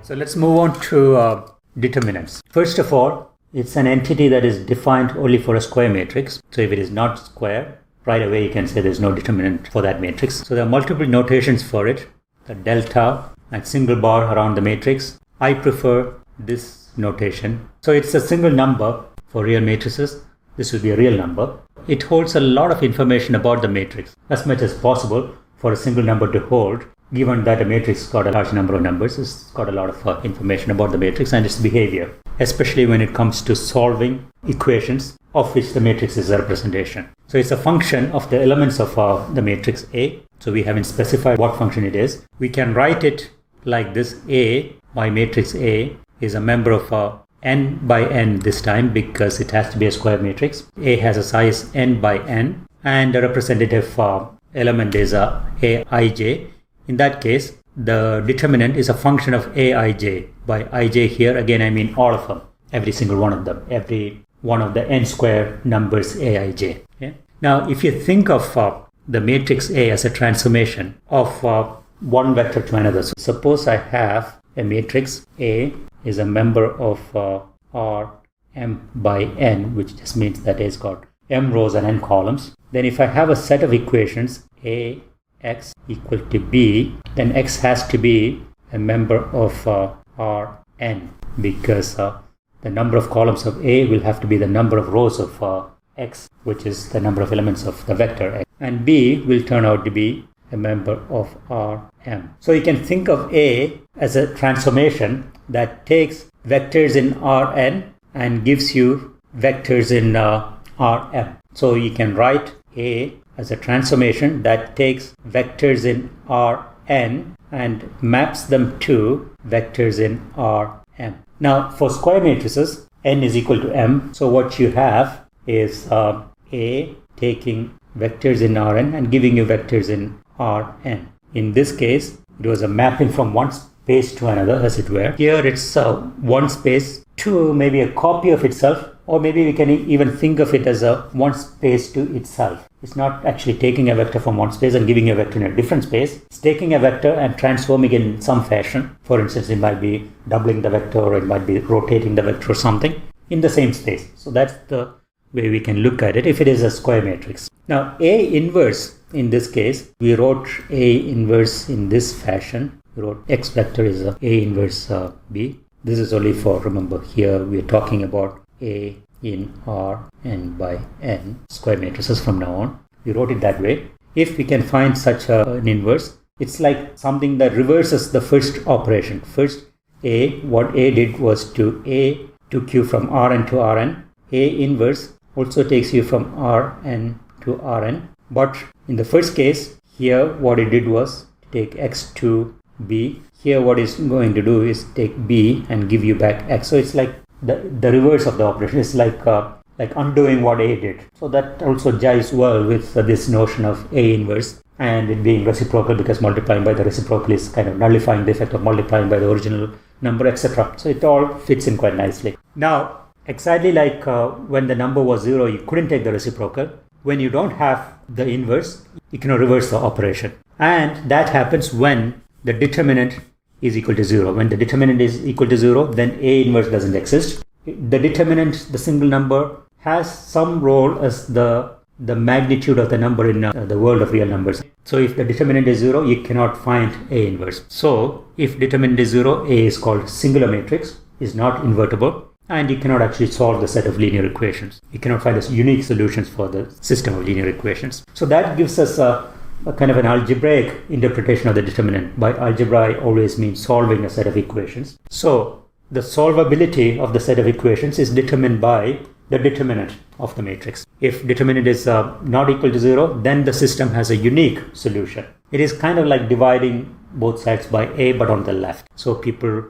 So let's move on to determinants. First of all, it's an entity that is defined only for a square matrix. So if it is not square, right away you can say there's no determinant for that matrix. So there are multiple notations for it. The delta and single bar around the matrix. I prefer this notation. So it's a single number for real matrices. This will be a real number. It holds a lot of information about the matrix, as much as possible for a single number to hold. Given that a matrix has got a large number of numbers, it's got a lot of information about the matrix and its behavior, especially when it comes to solving equations of which the matrix is a representation. So it's a function of the elements of the matrix A. So we haven't specified what function it is. We can write it like this. A by matrix A is a member of n by n this time, because it has to be a square matrix. A has a size n by n, and the representative element is Aij. In that case, the determinant is a function of Aij. By Ij here, again I mean all of them, every single one of them, every one of the n square numbers Aij. Okay? Now, if you think of the matrix A as a transformation of one vector to another. So suppose I have a matrix A is a member of R m by n, which just means that it's got m rows and n columns. Then if I have a set of equations A x equal to b, then x has to be a member of Rn, because the number of columns of A will have to be the number of rows of x, which is the number of elements of the vector x, and b will turn out to be a member of Rm. So you can think of A as a transformation that takes vectors in Rn and gives you vectors in Rm. So you can write A as a transformation that takes vectors in Rn and maps them to vectors in Rm. Now, for square matrices, n is equal to m. So what you have is A taking vectors in Rn and giving you vectors in Rn. In this case, it was a mapping from one space to another, as it were. Here it's one space to maybe a copy of itself, or maybe we can even think of it as a one space to itself. It's not actually taking a vector from one space and giving a vector in a different space. It's taking a vector and transforming it in some fashion. For instance, it might be doubling the vector, or it might be rotating the vector or something in the same space. So that's the way we can look at it if it is a square matrix. Now, A inverse, in this case, we wrote A inverse in this fashion. We wrote x vector is A inverse B. This is only for, remember, here we are talking about A in R n by n square matrices from now on. We wrote it that way. If we can find such an inverse, it's like something that reverses the first operation. First, what A did was to A took you from Rn to Rn. A inverse also takes you from Rn to Rn. But in the first case, here what it did was take x to b. Here what it's going to do is take b and give you back x. So it's like the reverse of the operation. It's like undoing what A did. So that also jives well with this notion of A inverse and it being reciprocal, because multiplying by the reciprocal is kind of nullifying the effect of multiplying by the original number, etc. So it all fits in quite nicely. Now, exactly like when the number was 0, you couldn't take the reciprocal. When you don't have the inverse, you cannot reverse the operation. And that happens when the determinant is equal to 0. When the determinant is equal to 0, then A inverse doesn't exist. The determinant, the single number, has some role as the magnitude of the number in the world of real numbers. So if the determinant is 0, you cannot find A inverse. So if determinant is 0, A is called singular matrix, is not invertible, and you cannot actually solve the set of linear equations. You cannot find unique solutions for the system of linear equations. So that gives us a kind of an algebraic interpretation of the determinant. By algebra, I always mean solving a set of equations. So the solvability of the set of equations is determined by the determinant of the matrix. If determinant is not equal to 0, then the system has a unique solution. It is kind of like dividing both sides by A, but on the left. So people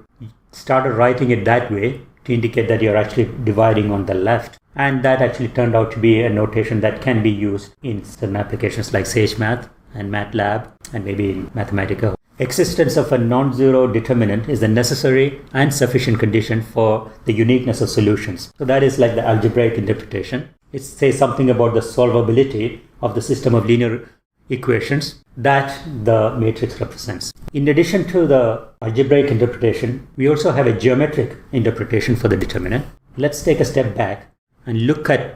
started writing it that way to indicate that you're actually dividing on the left. And that actually turned out to be a notation that can be used in some applications like Sage Math and MATLAB and maybe in Mathematica. Existence of a non-zero determinant is the necessary and sufficient condition for the uniqueness of solutions. So that is like the algebraic interpretation. It says something about the solvability of the system of linear equations that the matrix represents. In addition to the algebraic interpretation, we also have a geometric interpretation for the determinant. Let's take a step back and look at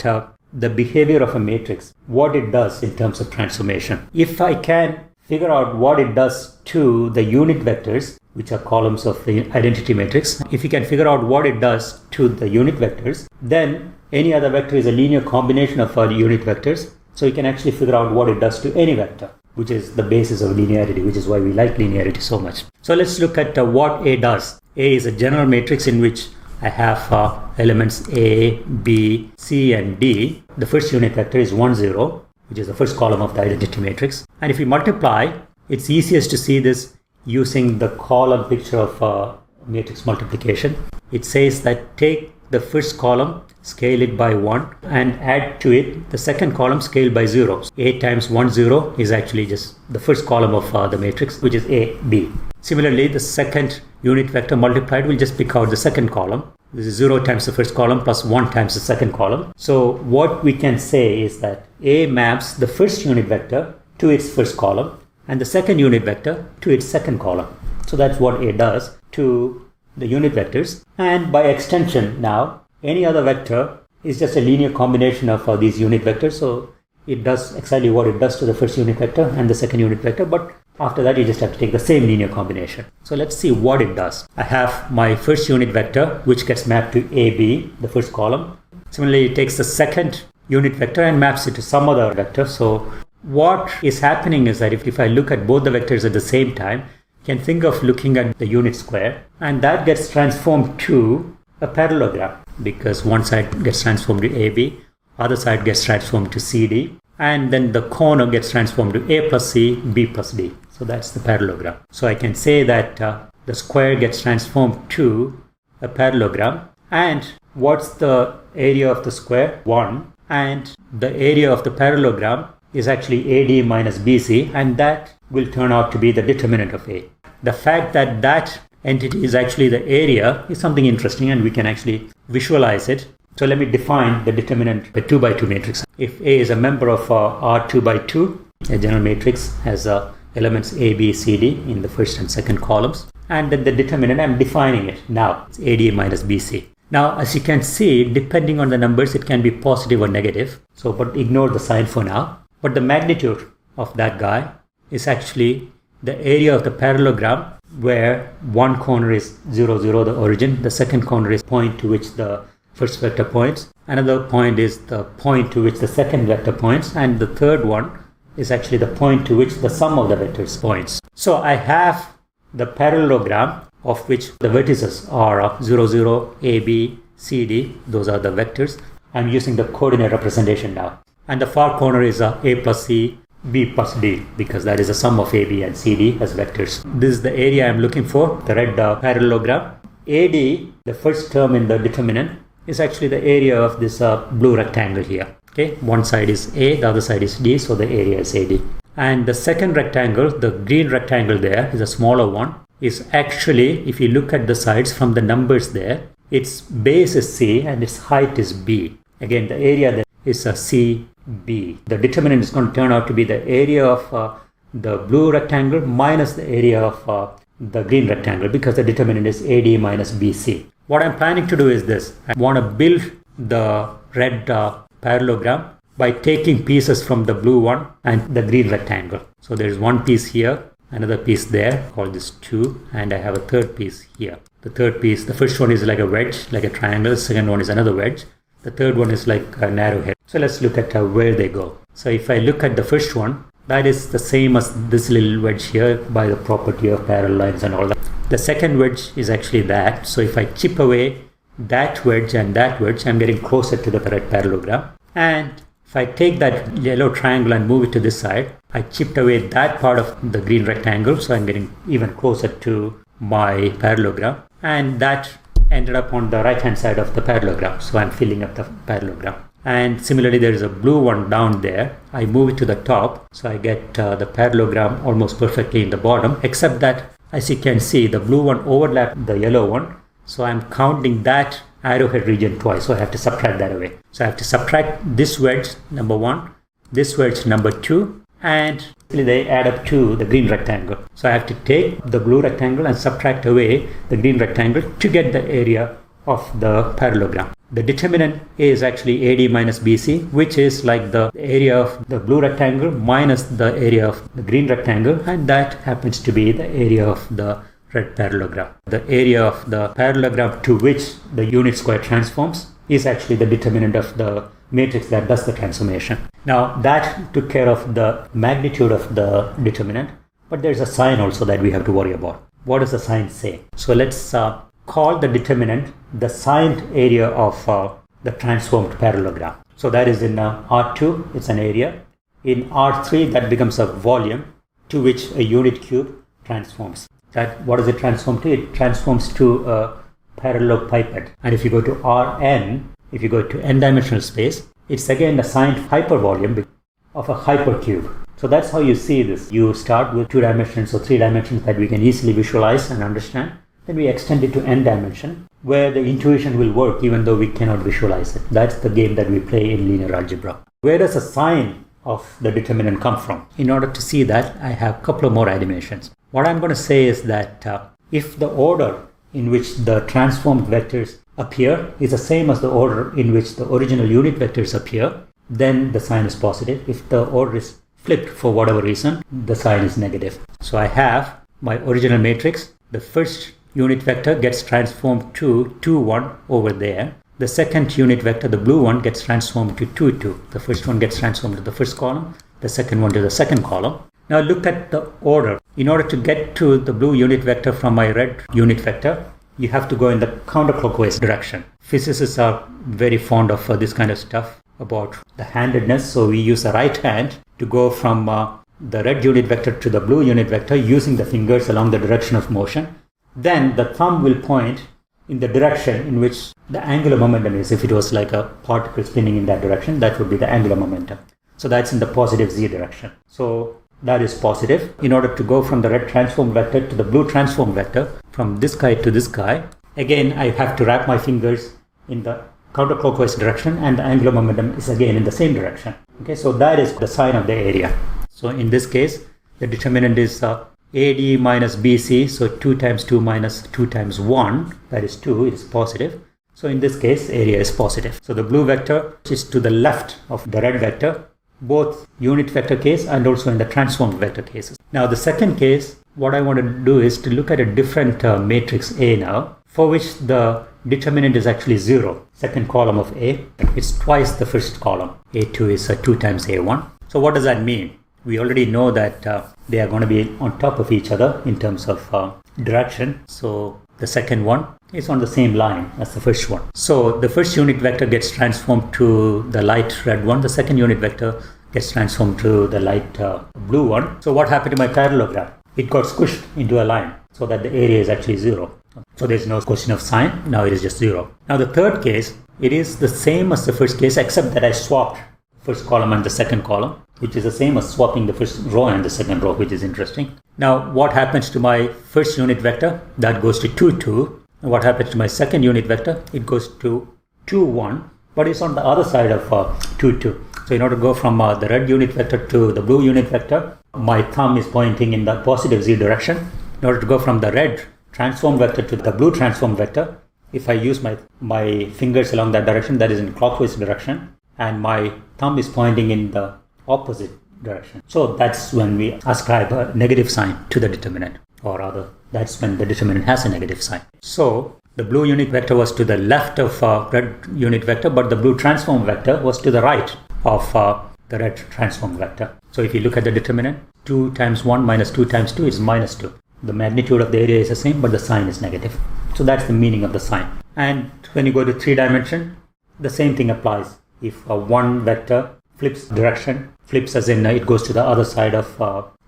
the behavior of a matrix, what it does in terms of transformation. If I can figure out what it does to the unit vectors, which are columns of the identity matrix, if you can figure out what it does to the unit vectors, then any other vector is a linear combination of our unit vectors. So you can actually figure out what it does to any vector, which is the basis of linearity, which is why we like linearity so much. So let's look at what A does. A is a general matrix in which I have elements A, B, C, and D. The first unit vector is 1, 0, which is the first column of the identity matrix. And if we multiply, it's easiest to see this using the column picture of matrix multiplication. It says that take the first column, scale it by 1, and add to it the second column, scale by 0. 8 times 1, 0 is actually just the first column of the matrix, which is A, B. Similarly, the second unit vector multiplied will just pick out the second column. This is 0 times the first column plus 1 times the second column. So what we can say is that A maps the first unit vector to its first column and the second unit vector to its second column. So that's what A does to the unit vectors. And by extension now, any other vector is just a linear combination of these unit vectors. So it does exactly what it does to the first unit vector and the second unit vector, but after that you just have to take the same linear combination. So let's see what it does. I have my first unit vector which gets mapped to AB, the first column. Similarly, it takes the second unit vector and maps it to some other vector. So what is happening is that if I look at both the vectors at the same time, you can think of looking at the unit square, and that gets transformed to a parallelogram because one side gets transformed to AB, other side gets transformed to CD, and then the corner gets transformed to A plus C, B plus D. So that's the parallelogram. So I can say that the square gets transformed to a parallelogram. And what's the area of the square? 1. And the area of the parallelogram is actually AD minus BC, and that will turn out to be the determinant of A. The fact that that entity is actually the area is something interesting, and we can actually visualize it. So let me define the determinant of a 2 by 2 matrix. If A is a member of R2 by 2, a general matrix has elements A, B, C, D in the first and second columns, and then the determinant, I'm defining it now, it's AD minus BC. Now, as you can see, depending on the numbers, it can be positive or negative. So, but ignore the sign for now. But the magnitude of that guy is actually the area of the parallelogram where one corner is 0, 0, the origin. The second corner is point to which the first vector points. Another point is the point to which the second vector points. And the third one is actually the point to which the sum of the vectors points. So I have the parallelogram of which the vertices are 0, 0, A, B, C, D. Those are the vectors. I'm using the coordinate representation now. And the far corner is A plus C, B plus D, because that is the sum of A, B, and C, D as vectors. This is the area I'm looking for, the red parallelogram. AD, the first term in the determinant, is actually the area of this blue rectangle here. Okay, one side is A, the other side is D, so the area is AD. And the second rectangle, the green rectangle there, is a smaller one, is actually, if you look at the sides from the numbers there, its base is C and its height is B. Again, the area there is a CB. The determinant is going to turn out to be the area of the blue rectangle minus the area of the green rectangle, because the determinant is AD minus BC. What I'm planning to do is this. I want to build the red parallelogram by taking pieces from the blue one and the green rectangle. So there's one piece here, another piece there, call this 2, and I have a third piece here. The third piece, the first one is like a wedge, like a triangle. The second one is another wedge. The third one is like a narrow head. So let's look at where they go. So if I look at the first one, that is the same as this little wedge here by the property of parallel lines and all that. The second wedge is actually that. So if I chip away that wedge and that wedge, I'm getting closer to the red parallelogram. And if I take that yellow triangle and move it to this side, I chipped away that part of the green rectangle. So I'm getting even closer to my parallelogram. And that ended up on the right hand side of the parallelogram. So I'm filling up the parallelogram. And similarly, there is a blue one down there. I move it to the top. So I get the parallelogram almost perfectly in the bottom, except that, as you can see, the blue one overlapped the yellow one. So I'm counting that arrowhead region twice. So I have to subtract that away. So I have to subtract this wedge number 1, this wedge number 2, and they add up to the green rectangle. So I have to take the blue rectangle and subtract away the green rectangle to get the area of the parallelogram. The determinant is actually AD minus BC, which is like the area of the blue rectangle minus the area of the green rectangle, and that happens to be the area of the red parallelogram. The area of the parallelogram to which the unit square transforms is actually the determinant of the matrix that does the transformation. Now that took care of the magnitude of the determinant, but there's a sign also that we have to worry about. What does the sign say? So let's call the determinant the signed area of the transformed parallelogram. So that is in R2, it's an area. In R3, that becomes a volume to which a unit cube transforms. That what does it transform to? It transforms to a parallelepiped. And if you go to Rn, if you go to n-dimensional space, it's again a signed hypervolume of a hypercube. So that's how you see this. You start with 2 dimensions or 3 dimensions that we can easily visualize and understand. Then we extend it to n dimension, where the intuition will work even though we cannot visualize it. That's the game that we play in linear algebra. Where does the sign of the determinant come from? In order to see that, I have a couple of more animations. What I'm going to say is that if the order in which the transformed vectors appear is the same as the order in which the original unit vectors appear, then the sign is positive. If the order is flipped for whatever reason, the sign is negative. So I have my original matrix. The first unit vector gets transformed to 2, 1 over there. The second unit vector, the blue one, gets transformed to 2, 2. The first one gets transformed to the first column, the second one to the second column. Now look at the order. In order to get to the blue unit vector from my red unit vector, you have to go in the counterclockwise direction. Physicists are very fond of this kind of stuff about the handedness. So we use the right hand to go from the red unit vector to the blue unit vector using the fingers along the direction of motion. Then the thumb will point in the direction in which the angular momentum is. If it was like a particle spinning in that direction, that would be the angular momentum. So that's in the positive z direction. So that is positive. In order to go from the red transform vector to the blue transform vector, from this guy to this guy, again I have to wrap my fingers in the counterclockwise direction, and the angular momentum is again in the same direction. Okay, so that is the sign of the area. So in this case, the determinant is AD minus BC, so 2 times 2 minus 2 times 1, that is 2, it is positive. So in this case, area is positive. So the blue vector is to the left of the red vector, both unit vector case and also in the transformed vector cases. Now the second case, what I want to do is to look at a different matrix A now, for which the determinant is actually 0. Second column of A, it's twice the first column. A2 is 2 times A1. So what does that mean? We already know that they are going to be on top of each other in terms of direction. So the second one is on the same line as the first one. So the first unit vector gets transformed to the light red one. The second unit vector gets transformed to the light blue one. So what happened to my parallelogram? It got squished into a line so that the area is actually 0. So there's no question of sign. Now it is just 0. Now the third case, it is the same as the first case, except that I swapped first column and the second column, which is the same as swapping the first row and the second row, which is interesting. Now, what happens to my first unit vector? That goes to 2, 2. And what happens to my second unit vector? It goes to 2, 1, but it's on the other side of 2, 2. So in order to go from the red unit vector to the blue unit vector, my thumb is pointing in the positive z direction. In order to go from the red transform vector to the blue transform vector, if I use my fingers along that direction, that is in clockwise direction, and my thumb is pointing in the opposite direction. So that's when we ascribe a negative sign to the determinant, or rather, that's when the determinant has a negative sign. So the blue unit vector was to the left of red unit vector, but the blue transform vector was to the right of the red transform vector. So if you look at the determinant, 2 times 1 minus 2 times 2 is minus 2. The magnitude of the area is the same, but the sign is negative. So that's the meaning of the sign. And when you go to 3 dimension, the same thing applies. If one vector flips direction, flips as in it goes to the other side of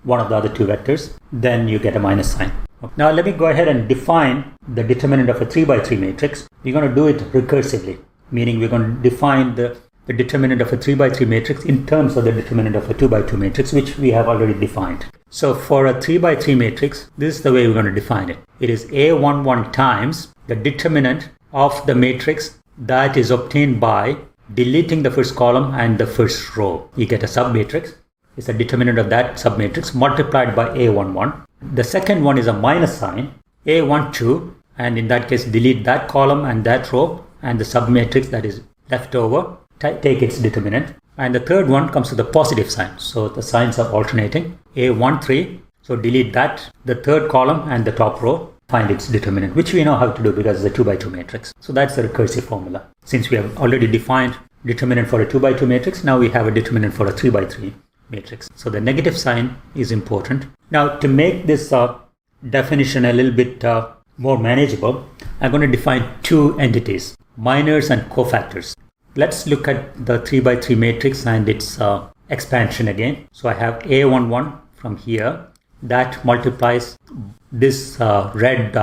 one of the other 2 vectors, then you get a minus sign. Now let me go ahead and define the determinant of a 3 by 3 matrix. We're going to do it recursively, meaning we're going to define the determinant of a 3 by 3 matrix in terms of the determinant of a 2 by 2 matrix, which we have already defined. So for a 3 by 3 matrix, this is the way we're going to define it. It is A11 times the determinant of the matrix that is obtained by deleting the first column and the first row. You get a submatrix. is the determinant of that submatrix multiplied by A11. The second one is a minus sign, A12, and in that case delete that column and that row, and the submatrix that is left over, take its determinant. And the third one comes with a positive sign. So the signs are alternating. A13, so delete that, the third column and the top row, find its determinant, which we know how to do because it's a 2 by 2 matrix. So that's the recursive formula. Since we have already defined determinant for a 2 by 2 matrix, now we have a determinant for a 3 by 3 matrix. So the negative sign is important. Now to make this definition a little bit more manageable, I'm going to define two entities, minors and cofactors. Let's look at the 3 by 3 matrix and its expansion again. So I have A11 from here that multiplies this red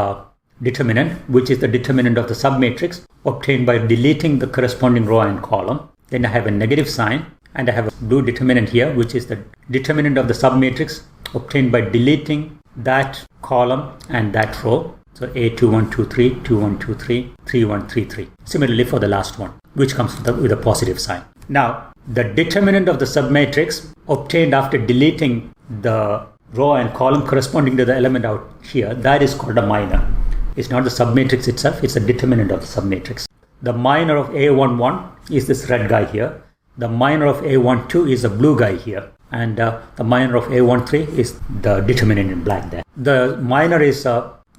determinant, which is the determinant of the submatrix obtained by deleting the corresponding row and column. Then I have a negative sign and I have a blue determinant here, which is the determinant of the submatrix obtained by deleting that column and that row. So A2123, 2123, 3133. Similarly for the last one, which comes with a positive sign. Now, the determinant of the submatrix obtained after deleting the row and column corresponding to the element out here, that is called a minor. It's not the submatrix itself, it's a determinant of the submatrix. The minor of A11 is this red guy here. The minor of A12 is the blue guy here. And the minor of A13 is the determinant in black there. The minor is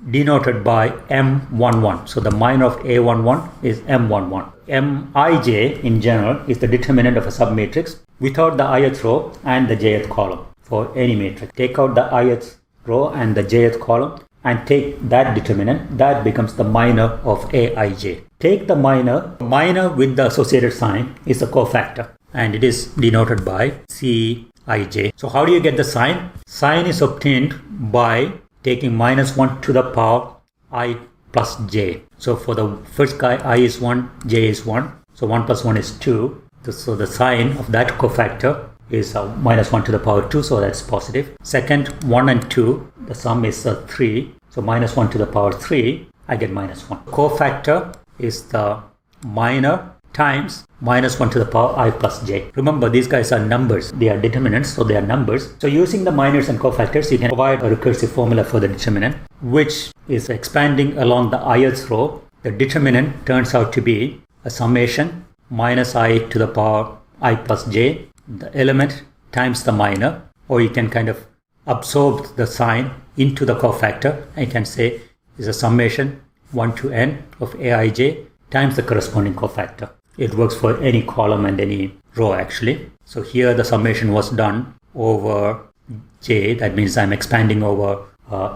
denoted by M11. So the minor of A11 is M11. Mij in general is the determinant of a submatrix without the ith row and the jth column for any matrix. Take out the ith row and the jth column and take that determinant, that becomes the minor of Aij. Take the minor with the associated sign is a cofactor and it is denoted by Cij. So how do you get the sign? Sign is obtained by taking -1 to the power I plus j. So for the first guy, I is 1, j is 1. So 1 plus 1 is 2. So the sign of that cofactor is -1 to the power 2. So that's positive. Second, 1 and 2, the sum is 3. So -1 to the power 3, I get -1. Cofactor is the minor times -1 to the power I plus j. Remember, these guys are numbers. They are determinants, so they are numbers. So using the minors and cofactors, you can provide a recursive formula for the determinant, which is expanding along the ith row. The determinant turns out to be a summation minus I to the power I plus j, the element times the minor, or you can kind of absorb the sign into the cofactor. I can say is a summation 1 to n of Aij times the corresponding cofactor. It works for any column and any row actually. So here the summation was done over j. That means I'm expanding over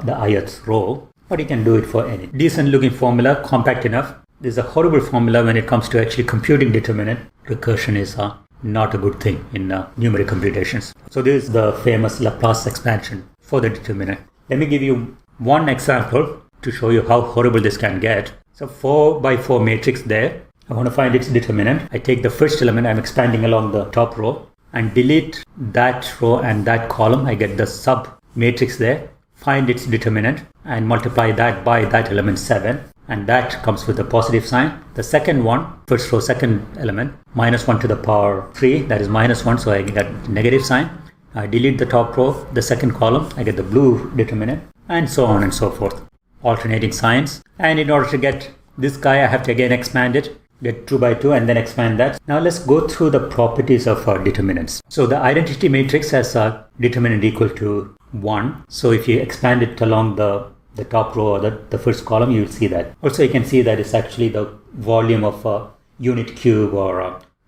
the ith row, but you can do it for any. Decent looking formula, compact enough. This is a horrible formula when it comes to actually computing determinant. Recursion is not a good thing in numeric computations. So this is the famous Laplace expansion for the determinant. Let me give you one example to show you how horrible this can get. So 4 by 4 matrix there. I want to find its determinant. I take the first element, I'm expanding along the top row, and delete that row and that column. I get the sub matrix there. Find its determinant and multiply that by that element 7. And that comes with a positive sign. The second one, first row, second element, -1 to the power 3, that is -1, so I get negative sign. I delete the top row, the second column, I get the blue determinant, and so on and so forth. Alternating signs. And in order to get this guy, I have to again expand it, get 2 by 2 and then expand that. Now let's go through the properties of determinants. So the identity matrix has a determinant equal to 1. So if you expand it along the top row or the first column, you will see that. Also you can see that it's actually the volume of a unit cube or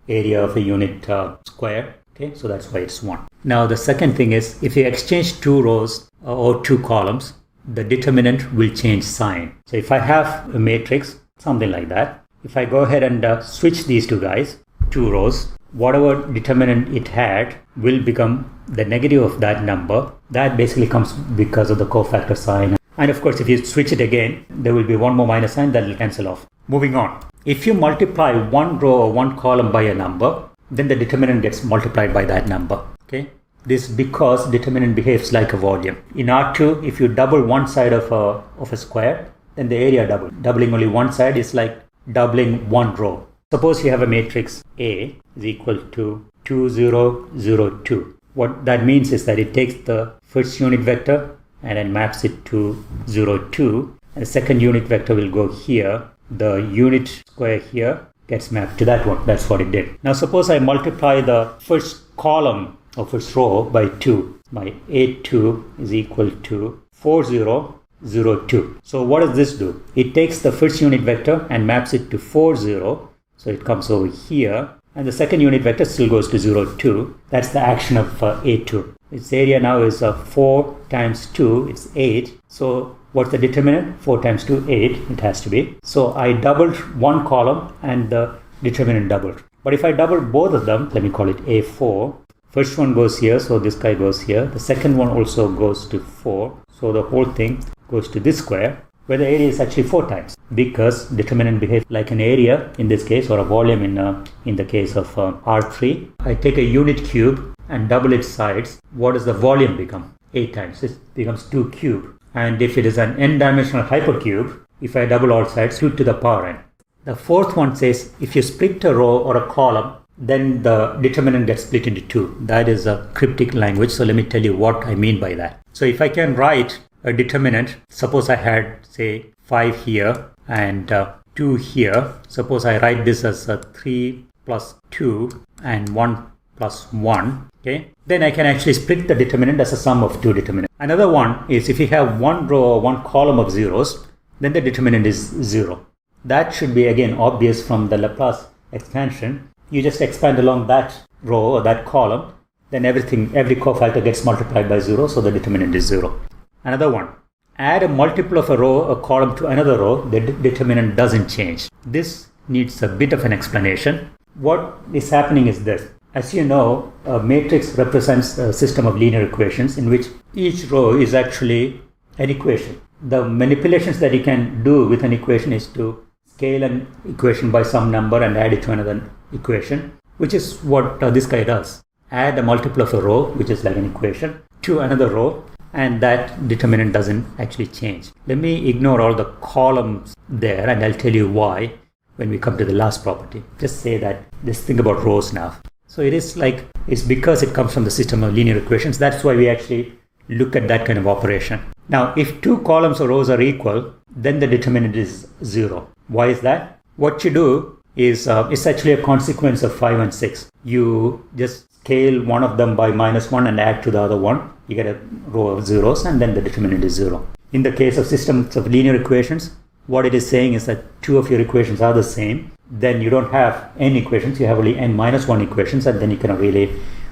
area of a unit square. Okay, so that's why it's 1. Now the second thing is, if you exchange 2 rows or 2 columns, the determinant will change sign. So if I have a matrix, something like that, if I go ahead and switch these two guys, 2 rows, whatever determinant it had will become the negative of that number. That basically comes because of the cofactor sign. And of course, if you switch it again, there will be one more minus sign that will cancel off. Moving on. If you multiply one row or one column by a number, then the determinant gets multiplied by that number. Okay. This because determinant behaves like a volume. In R2, if you double one side of a square, then the area doubles. Doubling only one side is like doubling one row. Suppose you have a matrix A is equal to 2, 0, 0, 2, What that means is that it takes the first unit vector and then maps it to 0, 2. And the second unit vector will go here. The unit square here gets mapped to that one. That's what it did. Now suppose I multiply the first column or first row by 2. My A2 is equal to 4, 0, 0, 2. So what does this do? It takes the first unit vector and maps it to 4, 0. So it comes over here. And the second unit vector still goes to 0, 2. That's the action of A2. Its area now is 4 times 2. It's 8. So what's the determinant? 4 times 2, 8. It has to be. So I doubled one column and the determinant doubled. But if I double both of them, let me call it A4. First one goes here, so this guy goes here. The second one also goes to 4. So the whole thing goes to this square, where the area is actually 4 times, because determinant behaves like an area in this case, or a volume in the case of R3. I take a unit cube and double its sides. What does the volume become? 8 times. It becomes 2 cube. And if it is an n-dimensional hypercube, if I double all sides, 2 to the power n. The fourth one says if you split a row or a column, then the determinant gets split into 2. That is a cryptic language, so let me tell you what I mean by that. So if I can write a determinant, suppose I had say 5 here and 2 here. Suppose I write this as 3 plus 2 and 1 plus 1. Okay, then I can actually split the determinant as a sum of 2 determinants. Another one is if you have one row or one column of zeros, then the determinant is 0. That should be again obvious from the Laplace expansion. You just expand along that row or that column, then every cofactor gets multiplied by 0, so the determinant is 0. Another one, add a multiple of a row or column to another row, the determinant doesn't change. This needs a bit of an explanation. What is happening is this. As you know, a matrix represents a system of linear equations in which each row is actually an equation. The manipulations that you can do with an equation is to scale an equation by some number and add it to another equation, which is what this guy does. Add a multiple of a row, which is like an equation, to another row, and that determinant doesn't actually change. Let me ignore all the columns there and I'll tell you why when we come to the last property. Just say that, just think about rows now. So it's because it comes from the system of linear equations. That's why we actually look at that kind of operation. Now, if 2 columns or rows are equal, then the determinant is 0. Why is that? What you do is, it's actually a consequence of 5 and 6. You just scale one of them by -1 and add to the other one. You get a row of zeros and then the determinant is 0. In the case of systems of linear equations, what it is saying is that 2 of your equations are the same. Then you don't have n equations, you have only n-1 equations, and then you cannot really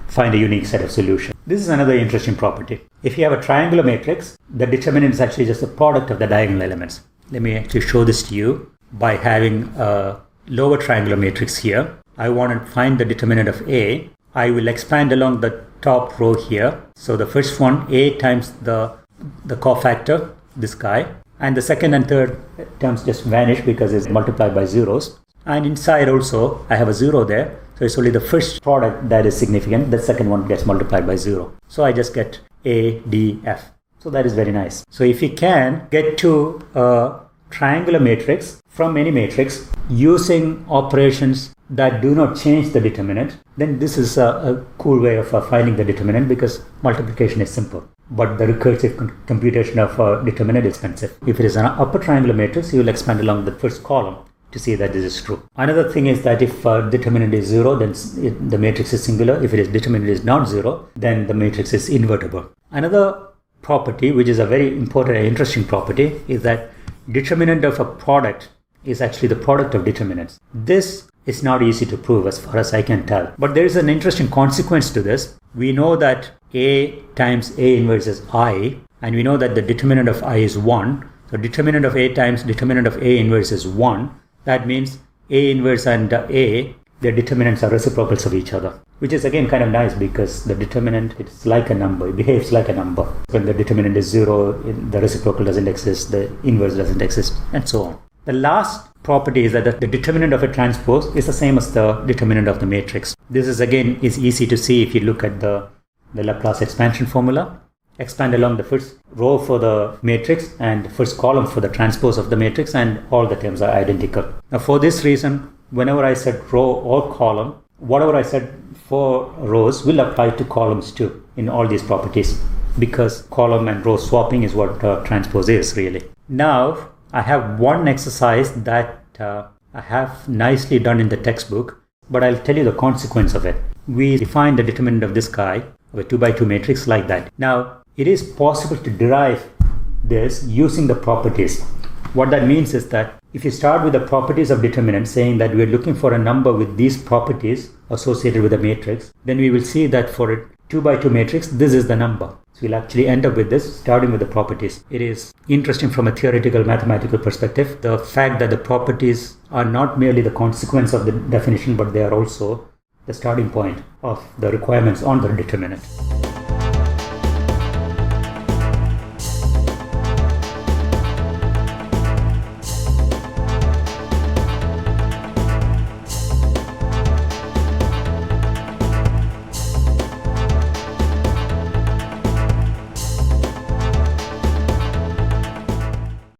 find a unique set of solutions. This is another interesting property. If you have a triangular matrix, the determinant is actually just a product of the diagonal elements. Let me actually show this to you by having a lower triangular matrix here. I want to find the determinant of A. I will expand along the top row here. So the first one, A times the cofactor, this guy, and the second and third terms just vanish because it's multiplied by zeros. And inside also, I have a 0 there. So it's only the first product that is significant. The second one gets multiplied by 0. So I just get A, D, F. So that is very nice. So if you can get to a triangular matrix from any matrix using operations that do not change the determinant, then this is a cool way of finding the determinant, because multiplication is simple. But the recursive computation of a determinant is expensive. If it is an upper triangular matrix, you will expand along the first column to see that this is true. Another thing is that if determinant is 0, then the matrix is singular. If it is determinant is not 0, then the matrix is invertible. Another property, which is a very important and interesting property, is that determinant of a product is actually the product of determinants. This is not easy to prove as far as I can tell. But there is an interesting consequence to this. We know that A times A inverse is I, and we know that the determinant of I is 1. So determinant of A times determinant of A inverse is 1. That means A inverse and A, their determinants are reciprocals of each other, which is again kind of nice because the determinant, it's like a number, it behaves like a number. When the determinant is 0, the reciprocal doesn't exist, the inverse doesn't exist, and so on. The last property is that the determinant of a transpose is the same as the determinant of the matrix. This is again is easy to see if you look at the Laplace expansion formula. Expand along the first row for the matrix and first column for the transpose of the matrix, and all the terms are identical. Now for this reason, whenever I said row or column, whatever I said for rows will apply to columns too in all these properties, because column and row swapping is what transpose is really. Now I have one exercise that I have nicely done in the textbook, but I'll tell you the consequence of it. We define the determinant of this guy of a 2 by 2 matrix like that. Now it is possible to derive this using the properties. What that means is that if you start with the properties of determinant, saying that we're looking for a number with these properties associated with the matrix, then we will see that for a 2 by 2 matrix, this is the number. So we'll actually end up with this starting with the properties. It is interesting from a theoretical mathematical perspective, the fact that the properties are not merely the consequence of the definition, but they are also the starting point of the requirements on the determinant.